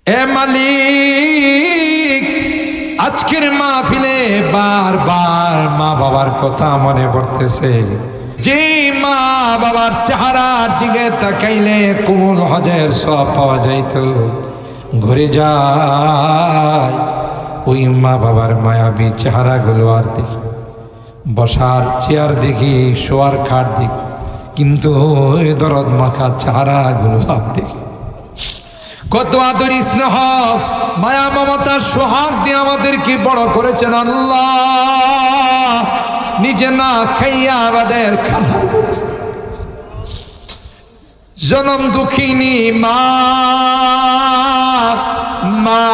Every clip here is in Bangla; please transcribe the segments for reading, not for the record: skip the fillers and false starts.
এ মালিক, আজকের মাহফিলে বারবার মা বাবার কথা মনে পড়তেছে। যে মা বাবার চেহারার দিকে তাকাইলে কবুল হজের সওয়াব পাওয়া যাইত, ঘুরে যায় ওই মা বাবার মায়াবী চেহারাগুলো আর দেখি, বসার চেয়ার দেখি, শোয়ার খাট দেখি, কিন্তু ওই দরদ মাখা চেহারাগুলো আর দেখি। কত আদর স্নেহ মায়া মমতার সোহাগ দিয়ে আমাদেরকে বড় করেছেন আল্লাহ। নিজে না খাইয়া আমাদের খানার ব্যবস্থা। জনম দুঃখিনী মা, মা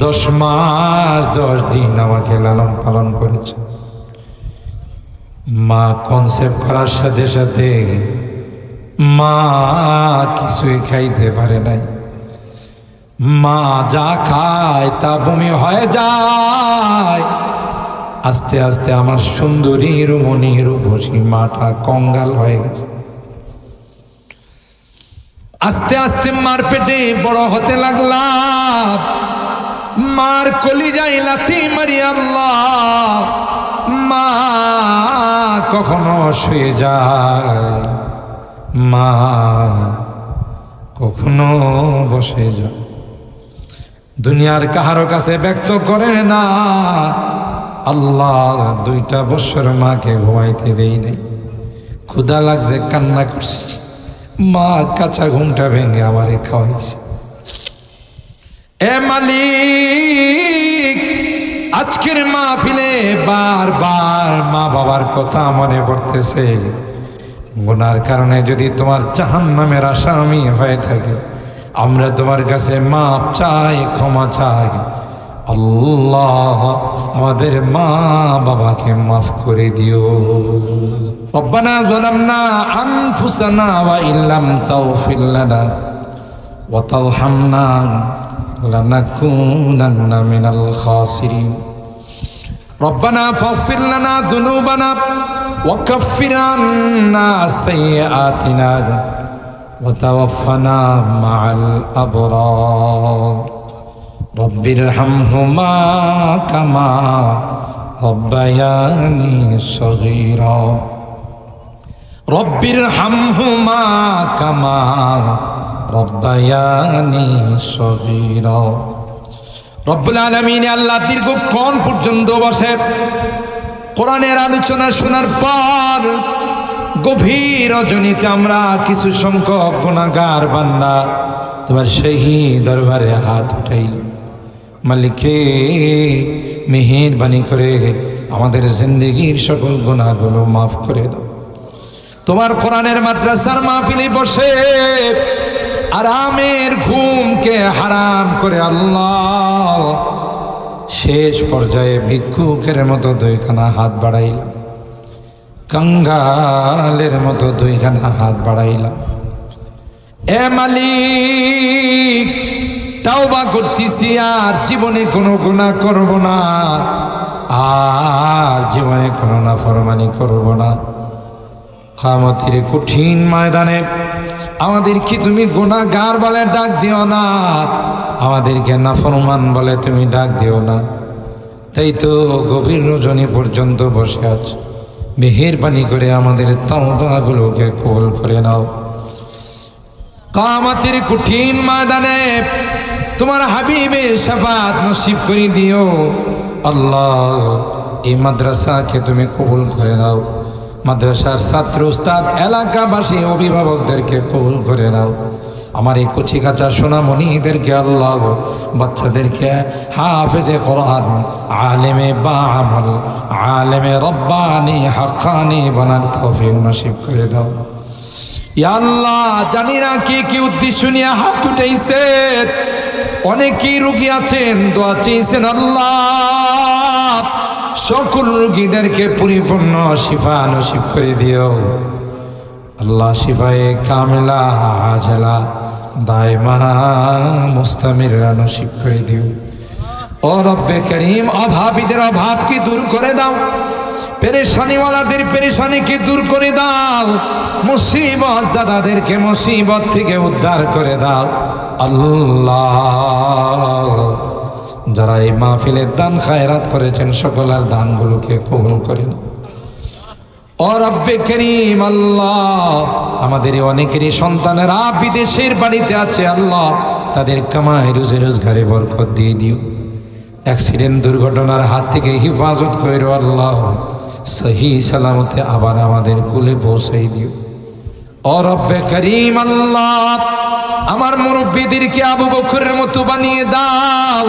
10 মাস 10 দিন আমাকে লালন পালন করেছে। মা কনসেপ্ট করার সাথে সাথে মা কিছুই খাইতে পারে নাই। মা যা খায় তা বমি হয়ে যায়। আস্তে আস্তে আমার সুন্দরী রমণী রূপসী মাটা কঙ্গাল হয়ে গেছে। আস্তে আস্তে মার পেটে বড় হতে লাগলাম। মার কলিজায় লাথি মারি আল্লাহ। মা কখনো শুয়ে যায়, মা কখনো বসে যায়, দুনিয়ার কাহারো কাছে ব্যক্ত করে না। আল্লাহ 2টা বছর মাকে ঘুমাইতে দেই নাই। ক্ষুধা লাগছে, কান্না করছি, মা কাঁচা ঘুমটা ভেঙে আমারে খাওয়াইছে। এ মালিক, আজকের মাহফিলে বারবার মা বাবার কথা মনে পড়তেছে। গুনার কারণে যদি তোমার জাহান্নামের আসামি হয়ে থাকে, আমরা তোমার কাছে মাপ চাই, ক্ষমা চাই। আল্লাহ আমাদের মা বাবাকে মাফ করে দিও। রব্বানা যালামনা আনফুসানা ওয়া ইল্লাম তাগফির লানা ওয়া তারহামনা লানাকুনান্না মিনাল খাসিরিন। রব্বানা ফাগফির লানা যুনুবানা ওয়া কাফফির আন্না সাইয়্যাতিনা ওয়া তাওয়াফানা মাআল আবরার। রব্বিরহামহুমা কামা রব্বায়ানি সগীরা। রব্বিরহামহুমা কামা রব্বায়ানি সগীরা। রব্বুল আলামিন আল্লাহ দীর্ঘক্ষণ পর্যন্ত বসে কোরআনের আলোচনা শোনার পর গভীর রজনীতে আমরা কিছু সংখ্যক গুনাহগার বান্দা তোমার সেই দরবারে হাত উঠাইল। মালিকে মেহেরবানি করে আমাদের জিন্দেগির সকল গুনাহগুলো মাফ করে দাও। তোমার কোরআনের মাদ্রাসার মাহফিলে বসে আরামের ঘুমকে হারাম করে আল্লাহ শেষ পর্যায়ে ভিক্ষুকের মতো 2খানা হাত বাড়াইলাম, কাঙ্গালের মতো 2খানা হাত বাড়াইলাম। এ মালিক, তাওবা করতেছি, আর জীবনে কোনো গুনাহ করব না, আর জীবনে কোনো নাফরমানি করব না। কিয়ামতের কঠিন ময়দানে আমাদেরকে তুমি গুনাহগার বলে ডাক দিও না, আমাদেরকে নাফরমান বলে তুমি ডাক দিও না। তাই তো গভীর রজনী পর্যন্ত বসে আছি। মেহেরবানি করে আমাদের তাওবাগুলোকে কবুল করে নাও। কিয়ামতের কঠিন ময়দানে তোমার হাবিবের শাফাত নসিব করে দিও আল্লাহ। এই মাদ্রাসাকে তুমি কবুল করে নাও। মাদ্রাসার ছাত্র উস্তাদ এলাকাবাসী অভিভাবকদেরকে কবুল করে নাও। আমার এই কচি কাঁচা সোনামণিদেরকে আল্লাহ, বাচ্চাদেরকে হাফেজে কোরআন, আলেমে বাআমল, আলেমে রব্বানি হাক্কানি বানার তৌফিক নসিব করে দাও। ইয়া আল্লাহ, জানি না কি উদ্দেশ্য নিয়ে হাত উঠাইছে। অনেকেই রোগী আছেন, দোয়া চেয়েছেন আল্লাহ। সকল রোগীদেরকে পরিপূর্ণ শিফা নসিব করে দিও আল্লাহ। শিফায়ে কামিলা আজলা দায়মা মুস্তামিরা নসিব করে দিও। ও রব্বে করিম, অভাবীদের অভাবকে দূর করে দাও। পেরেশানিওয়ালাদের পেরেশানিকে দূর করে দাও, মুসিবত জাদাদেরকে মুসিবত থেকে উদ্ধার করে দাও আল্লাহ। যারা এই মাহফিলের দান খায়রাত করেছেন সকলের দানগুলোকে কবুল করে নাও ও রব্বে করিম। আল্লাহ, আমাদের অনেকেরই সন্তানেরা বিদেশের বাড়িতে আছে আল্লাহ, তাদের কামাই রুজি রোজগারে বরকত দিয়ে দিও, অ্যাক্সিডেন্ট দুর্ঘটনার হাত থেকে হিফাজত করো আল্লাহ, সহি সালামতে আবার আমাদের কুলে পৌঁছাই দিও ও রব্বে করিম। আল্লাহ, আমার মুরব্বীদেরকে আবু বকরের মতো বানিয়ে দাও,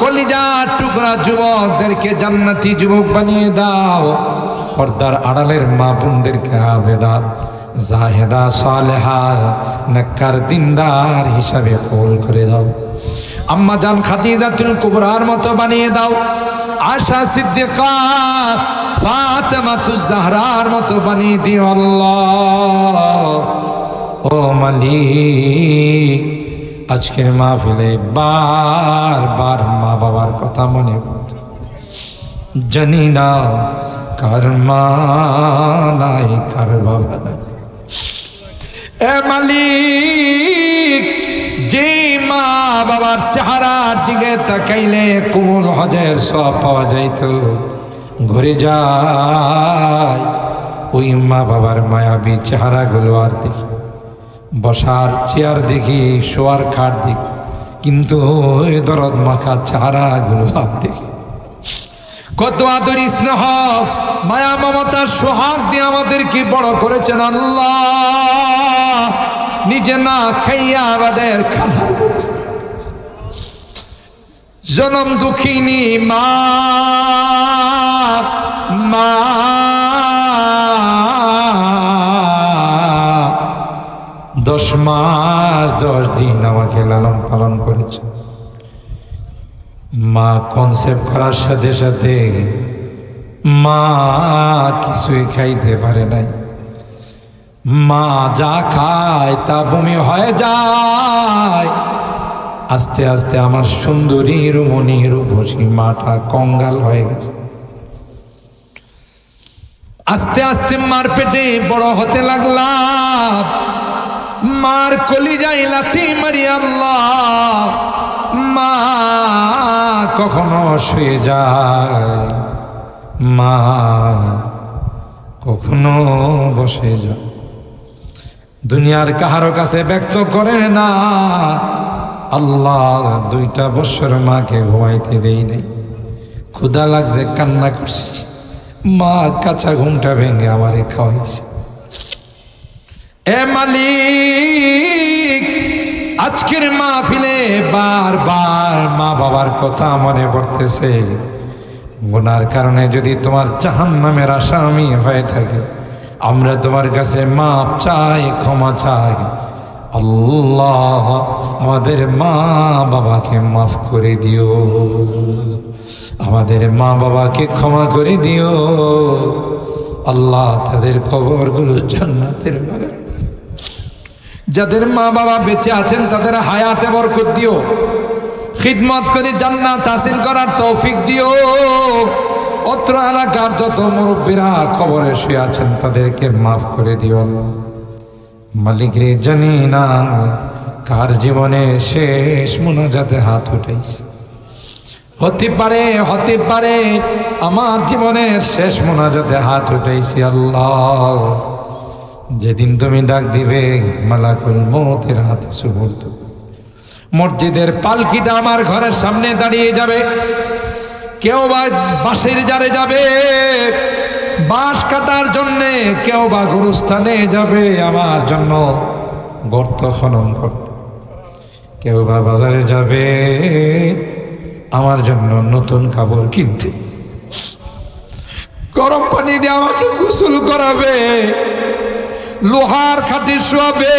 কলিজার টুকরা যুবকদেরকে জান্নাতি যুবক বানিয়ে দাও, পর্দার আড়ালের মা বোনদেরকে আবেদা জাহেদা সালেহা নেককার দিনদার হিসাবে কবুল করে দাও। আম্মা জান খাদিজাতুল কুবরার মতো বানিয়ে দাও, আয়েশা সিদ্দিকা ফাতেমাতুজ জাহরার মতো বানিয়ে দিও আল্লাহ। ও মালিক, আজকের মাহফিলে বারবার মা বাবার কথা মনে পড়ে, জানি না কার মা নাই কার বাবা নাই। এ মালিক, যে মা বাবার চেহারার দিকে তাকাইলে কবুল হজের সব পাওয়া যাইত, ঘুরে যায় ওই মা বাবার মায়াবী চেহারাগুলো আর দেখি, বসার চেয়ার দেখি, শোয়ার খাট দেখি, কিন্তু ওই দরদ মাখা চেহারাগুলো আর দেখি। কত আদর স্নেহ মায়া মমতার সোহাগ দিয়ে আমাদেরকে বড় করেছেন আল্লাহ, নিজে না খাইয়া আমাদের খানার ব্যবস্থা। জনম দুঃখিনী মা, মা 10 মাস 10 দিন আমাকে লালন পালন করেছে। মা কনসেপ্ট করার সাথে সাথে মা কিছুই খাইতে পারে নাই, মা যা খায় তা বমি হয়ে যায়। আস্তে আস্তে আমার সুন্দরী রমণী রূপসী মাটা কঙ্গাল হয়ে গেছে। আস্তে আস্তে মার পেটে বড় হতে লাগলাম, মার কলিজায় লাথি মারি আল্লাহ। মা কখনো শুয়ে যায়, মা কখনো বসে যায়, দুনিয়ার কাহারো কাছে ব্যক্ত করে না। আল্লাহ 2টা বছর মাকে ঘুমাইতে দেই নাই, ক্ষুধা লাগছে কান্না করছি, মা কাঁচা ঘুমটা ভেঙে আমারে খাওয়াইছে। এ মালিক, আজকের মাহফিলে বারবার মা বাবার কথা মনে পড়তেছে। গুনার কারণে যদি তোমার জাহান্নামের আসামি হয়ে থাকে, আমরা তোমার কাছে মাপ চাই, ক্ষমা চাই আল্লাহ। আমাদের মা বাবাকে মাফ করে দিও, আমাদের মা বাবাকে ক্ষমা করে দিও আল্লাহ। তাদের কবরগুলো জান্নাতের বাগান। যাদের মা বাবা বেঁচে আছেন তাদের হায়াতে বরকত দিও, খিদমত করে জান্নাত হাসিল করার তৌফিক দিও। অত্র এলাকার যত মুরব্বীরা কবরে শুয়ে আছেন তাদেরকে মাফ করে দিও আল্লাহ। মালিক রে, জানি না কার জীবনে শেষ মুনাজাতে হাত উঠাইছে। হতে পারে আমার জীবনের শেষ মুনাজাতে হাত উঠাইছি আল্লাহ। যেদিন তুমি ডাক দিবে মালাকুল মউতের হাতে সুবর্দ, মসজিদের পালকিটা আমার ঘরের সামনে দাঁড়িয়ে যাবে। কেউ বা বাঁশের জারে যাবে বাঁশ কাটার জন্যে, কেউ বা গুরুস্থানে যাবে আমার জন্য গর্ত খনন করতে, কেউ বা বাজারে যাবে আমার জন্য নতুন কাপড় কিনতে, গরম পানি দিয়ে আমাকে গোসল করাবে, লোহার খাটে শোয়াবে।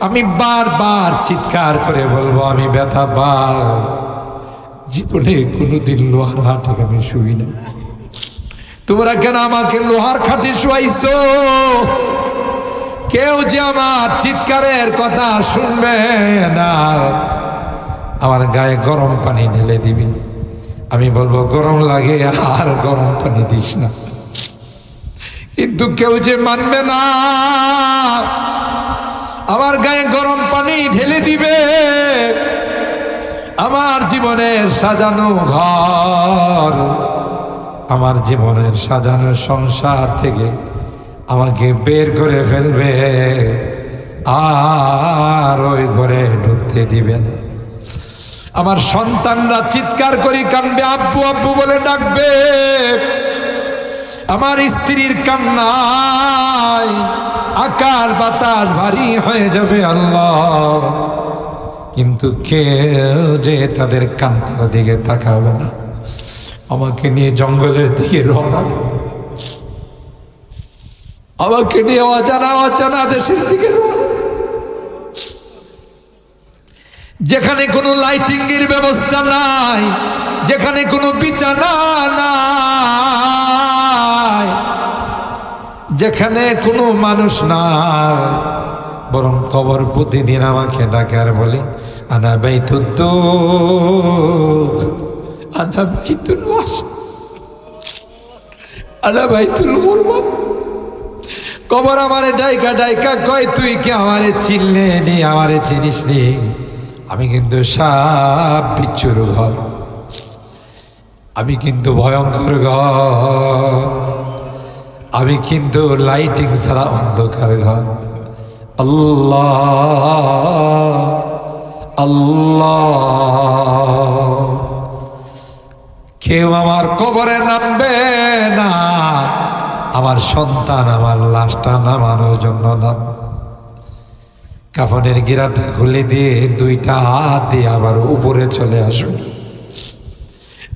আমি বারবার চিৎকার করে বলবো আমি ব্যথা পাই, জীবনে কোনোদিন লোহার হাটে আমি শুই না। তোমরা কেন আমাকে লোহার খাটে শোয়াইছো? কেউ যে আমার চিৎকারের কথা শুনবে না, আমার গায়ে গরম পানি ঢেলে দিবি, আমি বলবো গরম লাগে আর গরম পানি দিস না, কিন্তু কেউ যে মানবে না, আমার গায়ে গরম পানি ঢেলে দিবে। আমার জীবনের সাজানো ঘর, আমার জীবনের সাজানো সংসার থেকে আমাকে বের করে ফেলবে, আর ওই ঘরে ঢুকতে দিবে না। আমার সন্তানরা চিৎকার করে কাঁদবে, আব্বু আব্বু বলে ডাকবে। আমার স্ত্রীর কান্নায় আকাশ বাতাস ভারী হয়ে যাবে আল্লাহ, কিন্তু কেউ যে তাদের কান্নার দিকে তাকাবে না। আমাকে নিয়ে জঙ্গলের দিকে রওনা দেবে, আমাকে নিয়ে অজানা অজানা দেশের দিকে রওনা, যেখানে কোনো লাইটিং এর ব্যবস্থা নাই, যেখানে কোনো বিছানা নাই, যেখানে কোনো মানুষ নাই, বরং কবর প্রতিদিন আমাকে ডাকে আর বলে আনা বাইতুদ, আনা বাইতুল ওয়াস, আনা বাইতুল গুরবা। কবর আমারে ডাইকা ডাইকা কয় তুই কি আমারে চিনলে নি, আমারে চিনিস নি? আমি কিন্তু সাপ বিচ্ছুর ঘর, আমি কিন্তু ভয়ঙ্কর ঘর, আমি কিন্তু লাইটিং ছাড়া অন্ধকার ঘর। আল্লাহ আল্লাহ, কেউ আমার কবরে নামবে না, আমার সন্তান আমার লাশটা নামানোর জন্য নাম। কাফনের গিরাটা খুলে দিয়ে দুইটা হাত দিয়ে আবার উপরে চলে আসবে।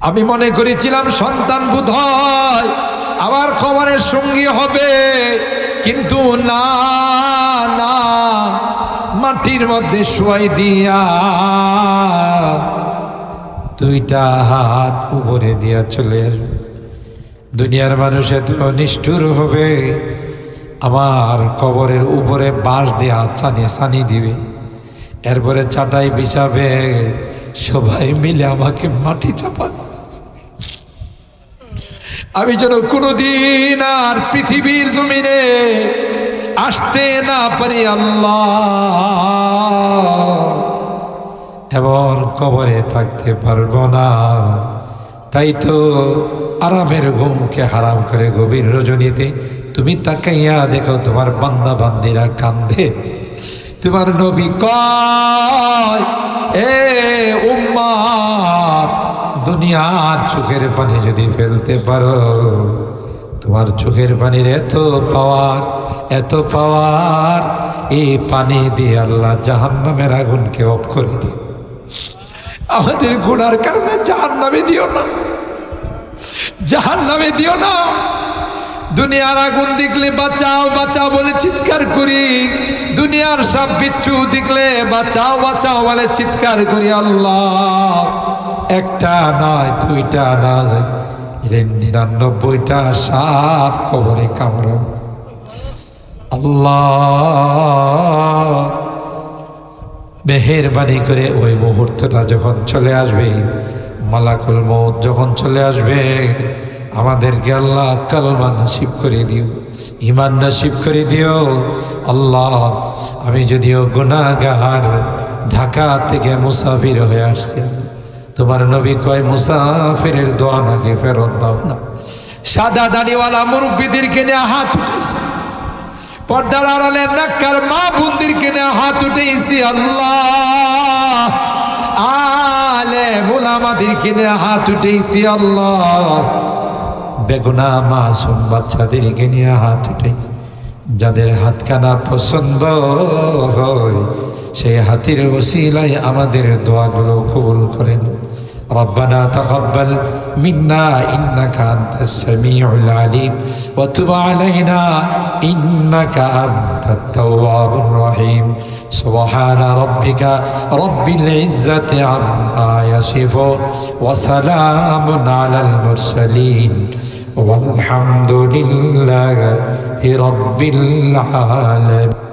আমি মনে করেছিলাম সন্তান বোধ হয় আমার কবরের সঙ্গী হবে, কিন্তু না না, মাটির মধ্যে শোয়াই দিয়া দুইটা হাত উপরে দিয়া চলে আসবে। দুনিয়ার মানুষ এত নিষ্ঠুর হবে, আমার কবরের উপরে বাঁশ দিয়ে ছানি দিবে, এরপরে চাটাই বিছাবে, সবাই মিলে আমাকে মাটি চাপা দেবে। আমি যেন কোনোদিন আর পৃথিবীর জমিনে আসতে না পারি আল্লাহ, এবং কবরে থাকতে পারবো না। তাই তো আরামের ঘুমকে হারাম করে গভীর রজনীতে তুমি তাকাইয়া দেখো তোমার বান্দা বান্দিরা কান্দে, তোমার নবী কয় এ উম্মত, দুনিয়ার চোখের পানি যদি ফেলতে পারো, তোমার চোখের পানির এত পাওয়ার, এত পাওয়ার, এই পানি দিয়ে আল্লাহ জাহান্নামের আগুনকে অফ করে দিও। আমাদের গুনার কারণে জাহান্নামে দিও না, জাহান্নামে দিও না। দুনিয়ার আগুন দেখলে বাঁচাও বাঁচাও বলে চিৎকার করি, দুনিয়ার সব বিচ্ছু দেখলে বাঁচাও বাঁচাও বলে চিৎকার করি। আল্লাহ একটা নয়, দুইটা নয়, 99টা সাপ কবরে কামড়াব। আল্লাহ মেহেরবানি করে ওই মুহূর্তটা যখন চলে আসবে, মালাকুল মউত যখন চলে আসবে, আমাদেরকে আল্লাহ কালমা নসিব করে দিও, ঈমান নসিব করে দিও। আল্লাহ আমি যদিও গুনাহগার, ঢাকা থেকে মুসাফির হয়ে আসছি, তোমার নবী কয় মুসাফিরের দোয়া নাকি ফেরত দাও না। সাদা দাড়িওয়ালা মুরব্বীদেরকে নিয়ে হাত উঠেছে, পর্দার আড়ালে নাক্কার মা বোনদেরকে নিয়ে হাত উঠেছি। আল্লাহ আলে ওলামাদেরকে নিয়ে হাত উঠেছি। আল্লাহ বেগুনা মাসুম বাচ্চাদেরকে নিয়ে হাত উঠেছি। যাদের হাতখানা পছন্দ হয় সেই হাতের ওসিলায় আমাদের দোয়াগুলো কবুল করেন। ربنا تقبل منا إنك أنت السميع العليم وتب علينا إنك أنت التواب الرحيم سبحان ربك رب العزة عما يصفون وسلام على المرسلين والحمد لله رب العالمين.